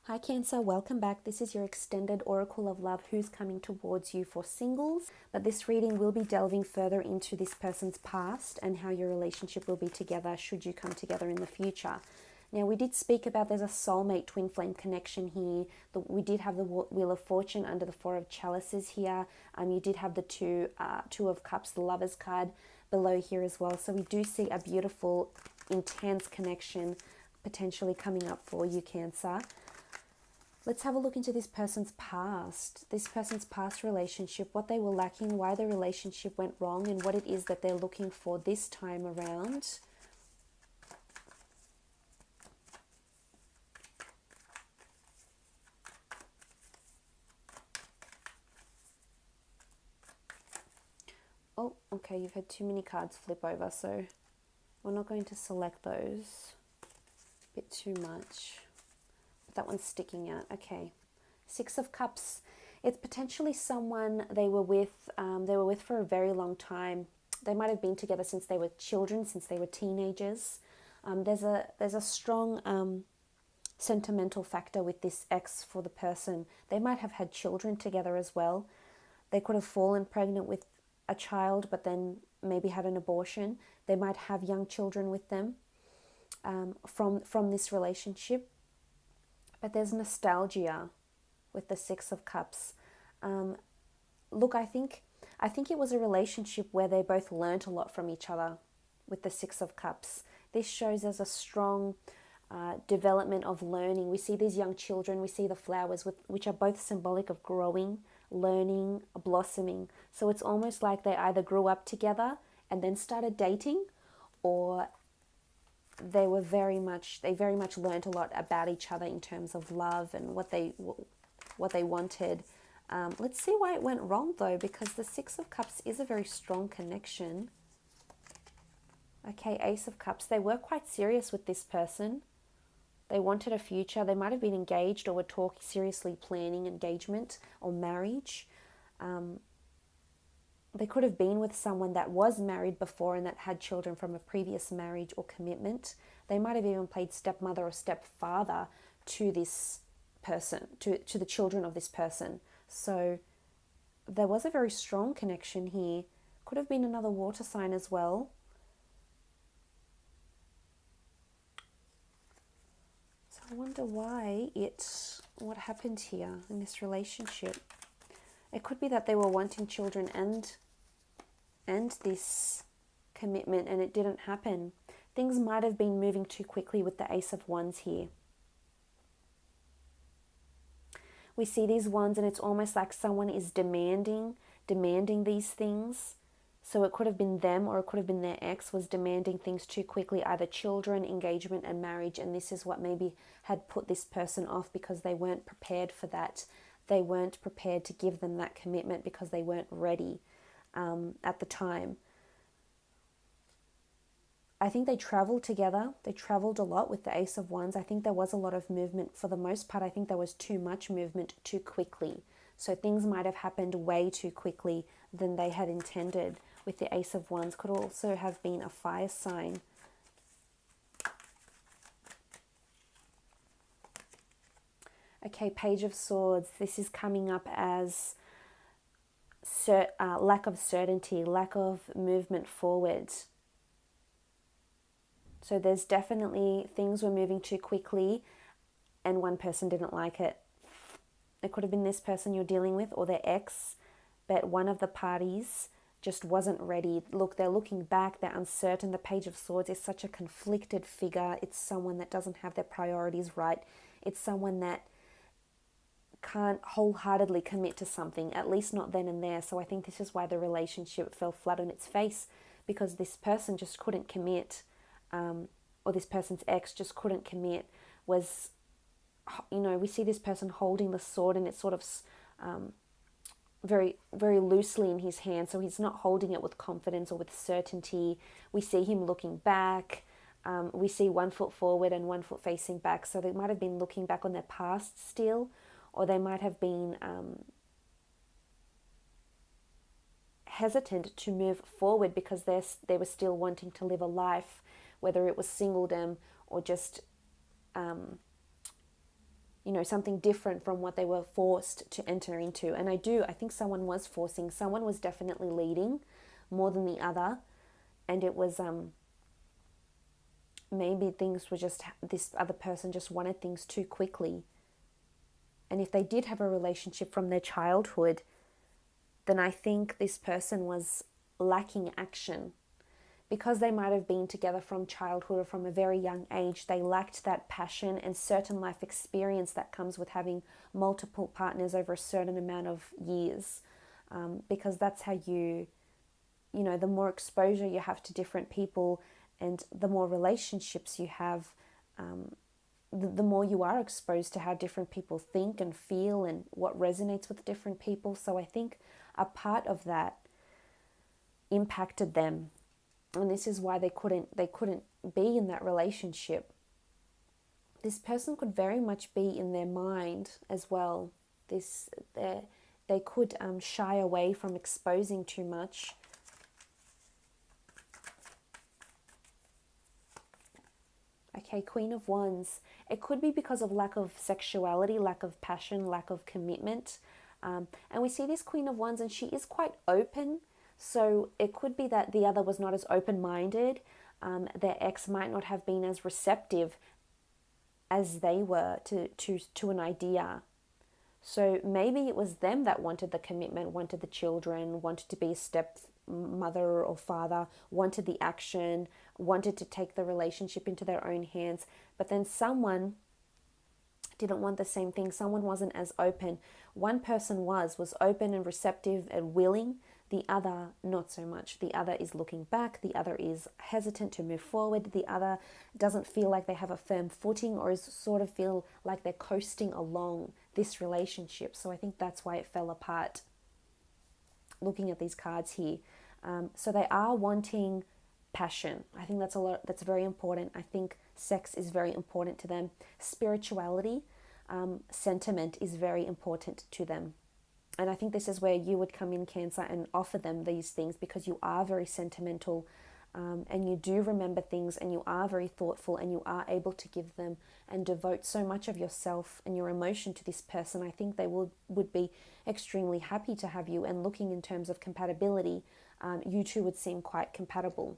Hi Cancer, welcome back. This is your extended Oracle of Love who's coming towards you for singles. But this reading will be delving further into this person's past and how your relationship will be together should you come together in the future. Now, we did speak about there's a soulmate twin flame connection here. We did have the Wheel of Fortune under the Four of Chalices here. You did have the Two of Cups, the Lovers card below here as well. So we do see a beautiful, intense connection potentially coming up for you, Cancer. Let's have a look into this person's past relationship, what they were lacking, why the relationship went wrong, and what it is that they're looking for this time around. Oh, okay, you've had too many cards flip over, so we're not going to select those. A bit too much. That one's sticking out. Okay, Six of Cups. It's potentially someone they were with for a very long time. They might have been together since they were children, since they were teenagers. There's a strong sentimental factor with this ex for the person. They might have had children together as well. They could have fallen pregnant with a child, but then maybe had an abortion. They might have young children with them from this relationship. But there's nostalgia with the Six of Cups. Look, I think it was a relationship where they both learnt a lot from each other with the Six of Cups. This shows as a strong development of learning. We see these young children, we see the flowers, which are both symbolic of growing, learning, blossoming. So it's almost like they either grew up together and then started dating, or they very much learned a lot about each other in terms of love and what they wanted. Let's see why it went wrong though, because the Six of Cups is a very strong connection. Okay, Ace of Cups. They were quite serious with this person. They wanted a future. They might have been engaged or were seriously planning engagement or marriage. They could have been with someone that was married before and that had children from a previous marriage or commitment. They might have even played stepmother or stepfather to this person, to the children of this person. So there was a very strong connection here. Could have been another water sign as well. So I wonder what happened here in this relationship. It could be that they were wanting children and this commitment, and it didn't happen. Things might have been moving too quickly with the Ace of Wands here. We see these wands and it's almost like someone is demanding these things. So it could have been them, or it could have been their ex was demanding things too quickly, either children, engagement and marriage, and this is what maybe had put this person off because they weren't prepared for that. They weren't prepared to give them that commitment because they weren't ready at the time. I think they traveled together. They traveled a lot with the Ace of Wands. I think there was a lot of movement. For the most part, I think there was too much movement too quickly. So things might have happened way too quickly than they had intended. With the Ace of Wands, could also have been a fire sign. Okay, Page of Swords. This is coming up as lack of certainty, lack of movement forward. So there's definitely things were moving too quickly and one person didn't like it. It could have been this person you're dealing with or their ex, but one of the parties just wasn't ready. Look, they're looking back, they're uncertain. The Page of Swords is such a conflicted figure. It's someone that doesn't have their priorities right. It's someone that can't wholeheartedly commit to something, at least not then and there. So I think this is why the relationship fell flat on its face, because this person just couldn't commit, or this person's ex just couldn't commit. Was, we see this person holding the sword and it's sort of very, very loosely in his hand, so he's not holding it with confidence or with certainty. We see him looking back. We see 1 foot forward and 1 foot facing back, so they might have been looking back on their past still, or they might have been hesitant to move forward because they were still wanting to live a life, whether it was singledom or just something different from what they were forced to enter into. And I think someone was forcing, someone was definitely leading more than the other. And it was, maybe things were just, this other person just wanted things too quickly. And if they did have a relationship from their childhood, then I think this person was lacking action. Because they might have been together from childhood or from a very young age, they lacked that passion and certain life experience that comes with having multiple partners over a certain amount of years. Because that's how the more exposure you have to different people and the more relationships you have, the more you are exposed to how different people think and feel and what resonates with different people. So I think a part of that impacted them. And this is why they couldn't be in that relationship. This person could very much be in their mind as well. They could shy away from exposing too much. Okay, Queen of Wands. It could be because of lack of sexuality, lack of passion, lack of commitment. And we see this Queen of Wands and she is quite open. So it could be that the other was not as open-minded. Their ex might not have been as receptive as they were to an idea. So maybe it was them that wanted the commitment, wanted the children, wanted to be a stepmother or father, wanted the action, wanted to take the relationship into their own hands. But then someone didn't want the same thing. Someone wasn't as open. One person was open and receptive and willing. The other, not so much. The other is looking back. The other is hesitant to move forward. The other doesn't feel like they have a firm footing or is sort of feel like they're coasting along this relationship. So I think that's why it fell apart. Looking at these cards here. So they are wanting passion. I think that's very important. I think sex is very important to them. Spirituality, sentiment is very important to them. And I think this is where you would come in, Cancer, and offer them these things because you are very sentimental and you do remember things and you are very thoughtful and you are able to give them and devote so much of yourself and your emotion to this person. I think they would be extremely happy to have you, and looking in terms of compatibility, you two would seem quite compatible.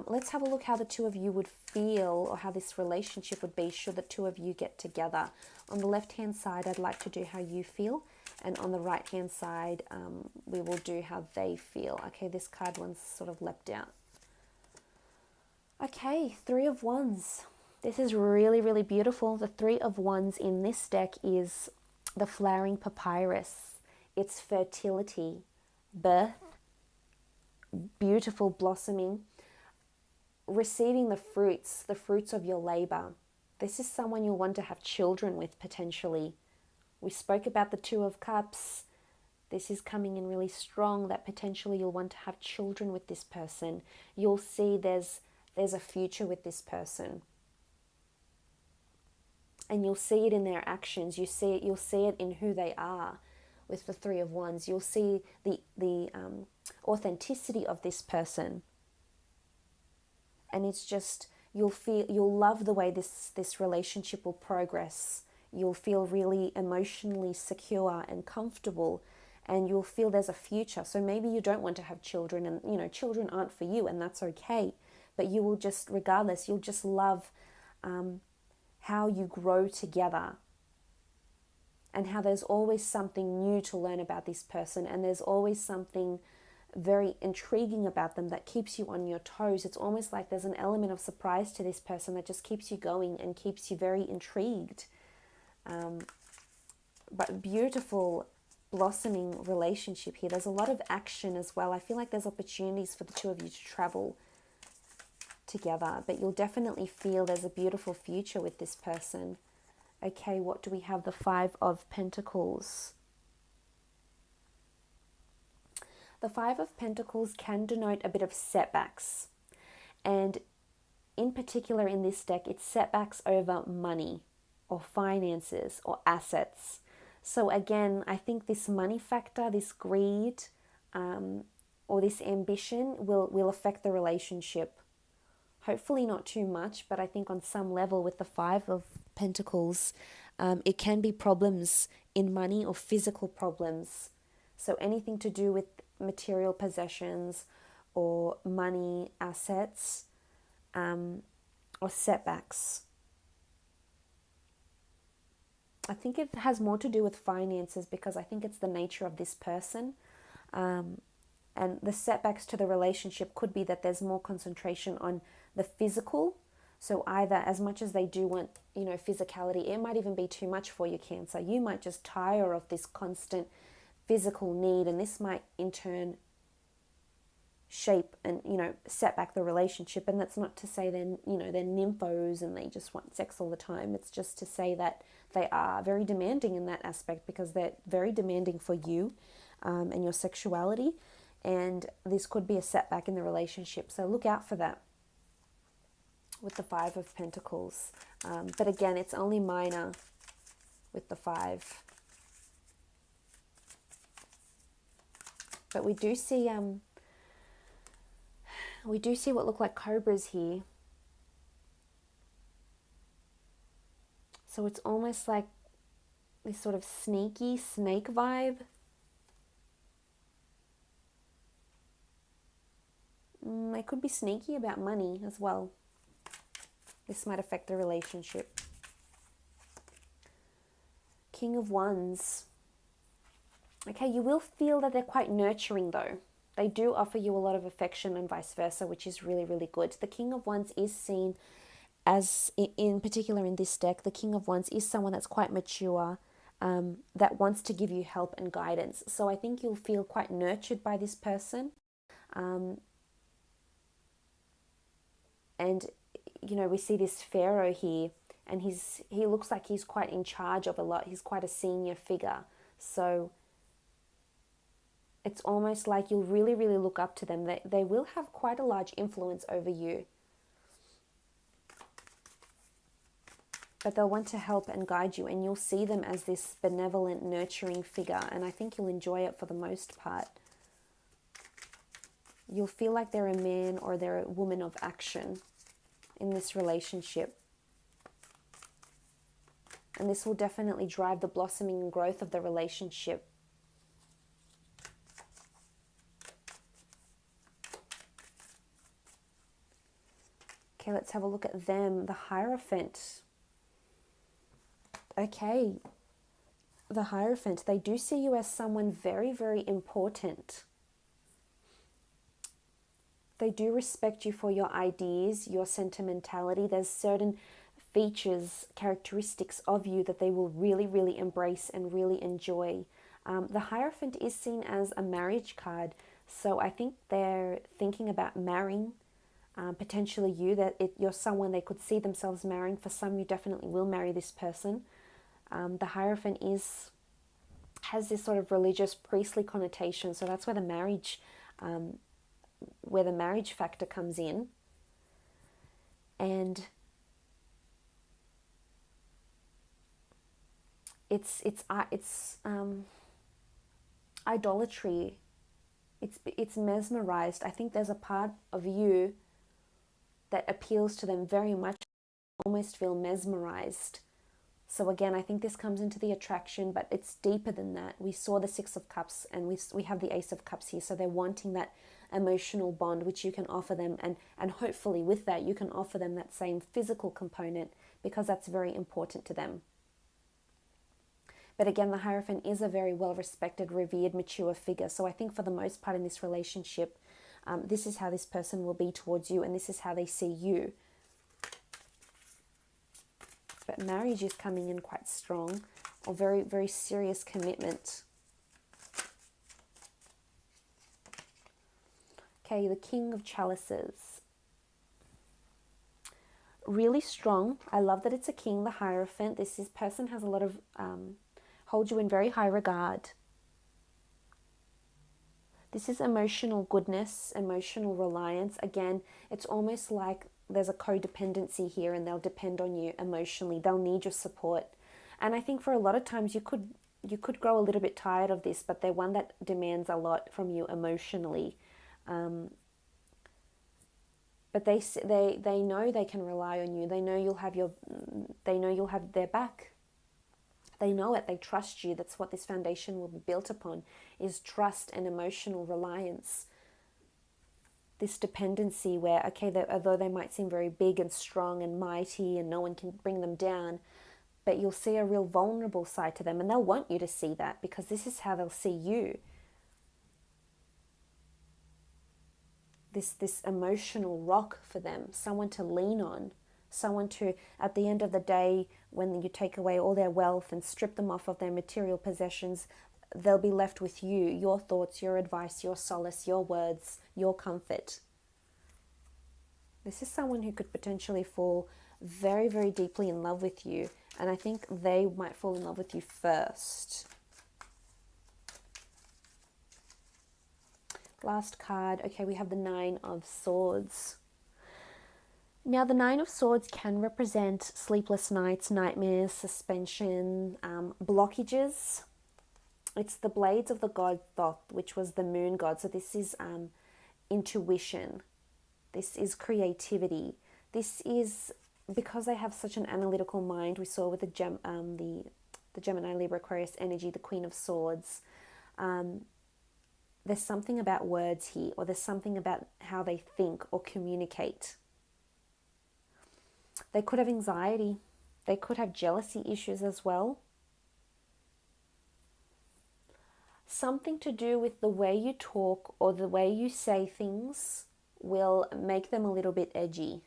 Let's have a look how the two of you would feel or how this relationship would be should the two of you get together. On the left-hand side, I'd like to do how you feel. And on the right-hand side, we will do how they feel. Okay, this card one's sort of leapt out. Okay, Three of Wands. This is really, really beautiful. The Three of Wands in this deck is the flowering papyrus. It's fertility, birth, beautiful blossoming, receiving the fruits of your labor. This is someone you'll want to have children with potentially. We spoke about the Two of Cups. This is coming in really strong, that potentially you'll want to have children with this person. You'll see there's a future with this person. And you'll see it in their actions. You'll see it in who they are with the Three of Wands. You'll see the authenticity of this person. And it's just, you'll love the way this relationship will progress. You'll feel really emotionally secure and comfortable, and you'll feel there's a future. So maybe you don't want to have children, and children aren't for you, and that's okay. But you will just, regardless, you'll just love how you grow together, and how there's always something new to learn about this person, and there's always something very intriguing about them that keeps you on your toes. It's almost like there's an element of surprise to this person that just keeps you going and keeps you very intrigued. But beautiful blossoming relationship here. There's a lot of action as well. I feel like there's opportunities for the two of you to travel together, but you'll definitely feel there's a beautiful future with this person. Okay, what do we have? The Five of Pentacles. The Five of Pentacles can denote a bit of setbacks. And in particular in this deck, it's setbacks over money or finances or assets. So again, I think this money factor, this greed or this ambition will affect the relationship. Hopefully not too much, but I think on some level with the Five of Pentacles, it can be problems in money or physical problems. So anything to do with material possessions or money, assets, or setbacks. I think it has more to do with finances because I think it's the nature of this person. And the setbacks to the relationship could be that there's more concentration on the physical. So either as much as they do want, physicality, it might even be too much for you, Cancer. You might just tire of this constant physical need, and this might in turn shape and, set back the relationship. And that's not to say they're nymphos and they just want sex all the time. It's just to say that they are very demanding in that aspect because they're very demanding for you and your sexuality. And this could be a setback in the relationship. So look out for that with the Five of Pentacles. But again, it's only minor with the Five. But we do see what look like cobras here. So it's almost like this sort of sneaky snake vibe. They could be sneaky about money as well. This might affect the relationship. King of Wands. Okay, you will feel that they're quite nurturing though. They do offer you a lot of affection and vice versa, which is really, really good. The King of Wands is seen as, in particular in this deck, the King of Wands is someone that's quite mature, that wants to give you help and guidance. So I think you'll feel quite nurtured by this person. And, we see this Pharaoh here, and he looks like he's quite in charge of a lot. He's quite a senior figure. So it's almost like you'll really, really look up to them. They will have quite a large influence over you. But they'll want to help and guide you, and you'll see them as this benevolent, nurturing figure. And I think you'll enjoy it for the most part. You'll feel like they're a man or they're a woman of action in this relationship. And this will definitely drive the blossoming and growth of the relationship. Okay, let's have a look at them. The Hierophant. Okay, the Hierophant. They do see you as someone very, very important. They do respect you for your ideas, your sentimentality. There's certain features, characteristics of you that they will really, really embrace and really enjoy. The Hierophant is seen as a marriage card. So I think they're thinking about marrying, potentially you, that you're someone they could see themselves marrying. For some, you definitely will marry this person. The Hierophant has this sort of religious, priestly connotation. So that's where the marriage factor comes in. And it's idolatry. It's mesmerized. I think there's a part of you that appeals to them very much. Almost feel mesmerized. So again, I think this comes into the attraction, but it's deeper than that. We saw the Six of Cups, and we have the Ace of Cups here. So they're wanting that emotional bond, which you can offer them, and hopefully with that you can offer them that same physical component, because that's very important to them. But again, the Hierophant is a very well-respected, revered, mature figure. So I think for the most part in this relationship, this is how this person will be towards you, and this is how they see you. But marriage is coming in quite strong, or very, very serious commitment. Okay, the King of Chalices. Really strong. I love that it's a king, the Hierophant. This person has a lot of, holds you in very high regard. This is emotional goodness, emotional reliance. Again, it's almost like there's a codependency here, and they'll depend on you emotionally. They'll need your support. And I think for a lot of times you could grow a little bit tired of this, but they're one that demands a lot from you emotionally. But but they know they can rely on you. They know you'll have their back. They know it. They trust you. That's what this foundation will be built upon, is trust and emotional reliance. This dependency where, okay, although they might seem very big and strong and mighty and no one can bring them down, but you'll see a real vulnerable side to them, and they'll want you to see that, because this is how they'll see you. This emotional rock for them, someone to lean on, someone to, at the end of the day, when you take away all their wealth and strip them off of their material possessions, they'll be left with you, your thoughts, your advice, your solace, your words, your comfort. This is someone who could potentially fall very, very deeply in love with you, and I think they might fall in love with you first. Last card. Okay, we have the Nine of Swords. Now, the Nine of Swords can represent sleepless nights, nightmares, suspension, blockages. It's the blades of the god Thoth, which was the moon god. So this is intuition. This is creativity. This is, because they have such an analytical mind, we saw with the Gemini, Libra, Aquarius energy, the Queen of Swords. There's something about words here, or there's something about how they think or communicate. They could have anxiety. They could have jealousy issues as well. Something to do with the way you talk or the way you say things will make them a little bit edgy.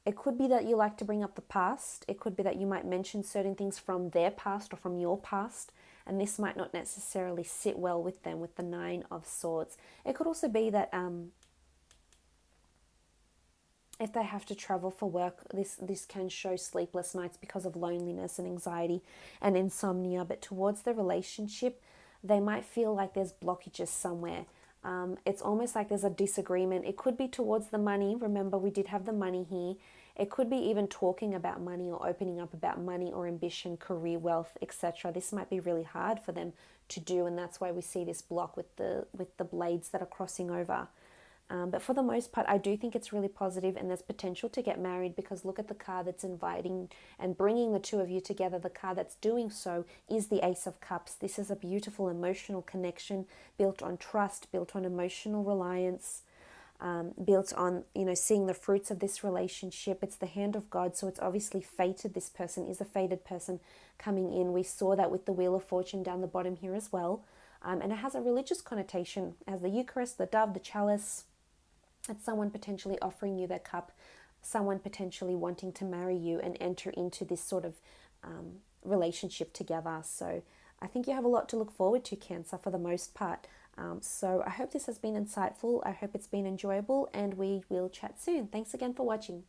It could be that you like to bring up the past. It could be that you might mention certain things from their past or from your past, and this might not necessarily sit well with them with the Nine of Swords. It could also be that if they have to travel for work, this can show sleepless nights because of loneliness and anxiety and insomnia. But towards the relationship, they might feel like there's blockages somewhere. It's almost like there's a disagreement. It could be towards the money. Remember, we did have the money here. It could be even talking about money or opening up about money or ambition, career, wealth, etc. This might be really hard for them to do, and that's why we see this block with the blades that are crossing over. But for the most part, I do think it's really positive, and there's potential to get married, because look at the card that's inviting and bringing the two of you together. The card that's doing so is the Ace of Cups. This is a beautiful emotional connection built on trust, built on emotional reliance, built on, seeing the fruits of this relationship. It's the hand of God, so it's obviously fated. This person is a fated person coming in. We saw that with the Wheel of Fortune down the bottom here as well. And it has a religious connotation. It has the Eucharist, the dove, the chalice. It's someone potentially offering you their cup, someone potentially wanting to marry you and enter into this sort of relationship together. So I think you have a lot to look forward to, Cancer, for the most part. So I hope this has been insightful. I hope it's been enjoyable, and we will chat soon. Thanks again for watching.